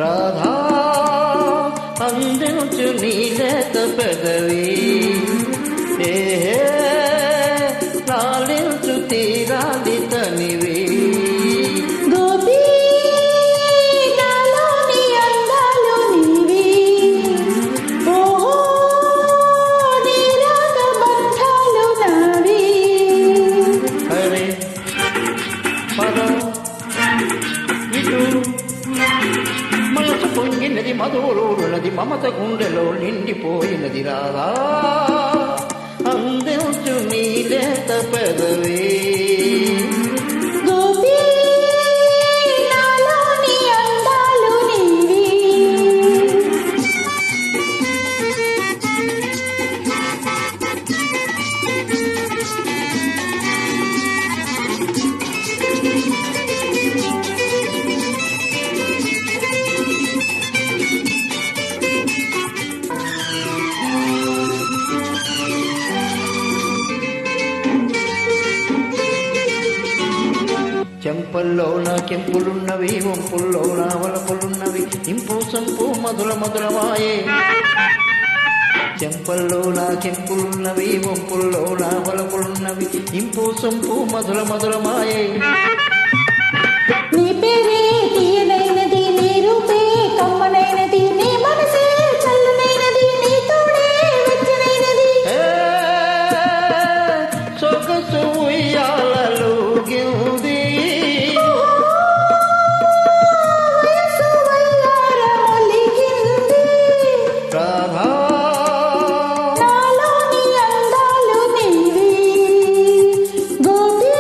రాధా అందించు నీలేత పెదవి లాలించు తీరాలి తనివి గోపీ నాలోని అందాలు నీవి ఓహో నీ రాగ బంధాలు నావి హరి పదం ఇటు మనసు పొంగినది మధురూరున్నది మమత గుండెలో నిండిపోయినది రాధా అందించు నీలేత పెదవి గోపీ నాలోని అందాలు నీవి చెంపల్లో నా కెంపులున్నవి వంపుల్లో నా వలపులున్నవి ఇంపు సంపు మధుర మధురమాయే చెంపల్లో నా కెంపులున్నవి వంపుల్లో నా వలపులున్నవి ఇంపు సంపు మధుర మధురమాయే నీ పేరే తీయనైనది నీ రూపే కమ్మనైనది నీ మనసే చల్లనైనది నీ తోడే వెచ్చనైనది సొగసు ఉయ్యాలలో గిల్ది వయసు వయ్యారమొలిగింది రాధా నాలోని అందాలు నీవి గోపీ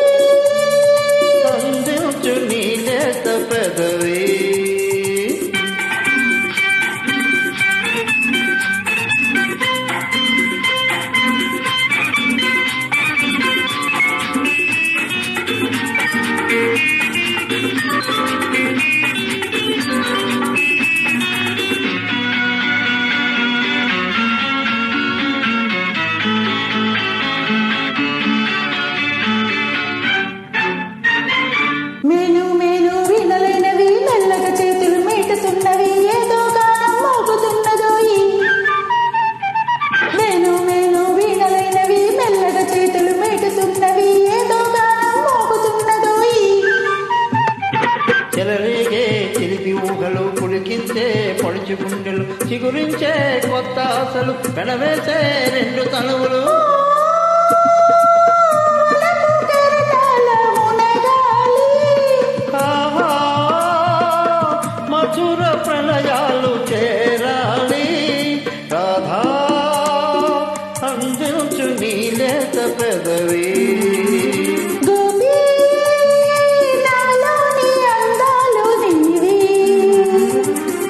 అందించు నీలేత పెదవి మేలు మేలు వినలైనవి మెల్లగా చేతులు మీటుతున్నవి ఏదో గానం మోగుతున్నదోయి మేలు మేలు వినలైనవి మెల్లగా చేతులు మీటుతున్నవి ఏదో గానం మోగుతున్నదోయి చెలరేగే చిలిపి ఊహలు పులికించే పొడిచి గుండెలు చిగురించే కొత్త ఆశలు పెనవేసే రెండు తనువులు ఆహా, మధుర ప్రణయాలు చేరాలి రాధా అందించు నీలేత పెదవి గోపీ నాలోని అందాలు నీవి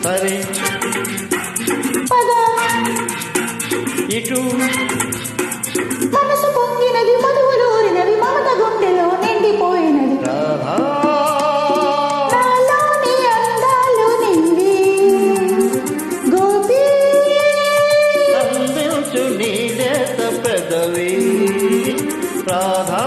సరే పద ఇటు మనసు పొంగినది మధువులూరినది మమత గుండెలో నిండిపోయినది రాధా నాలోని అందాలు నీవి గోపీ అందించు నీలేత పెదవి రాధా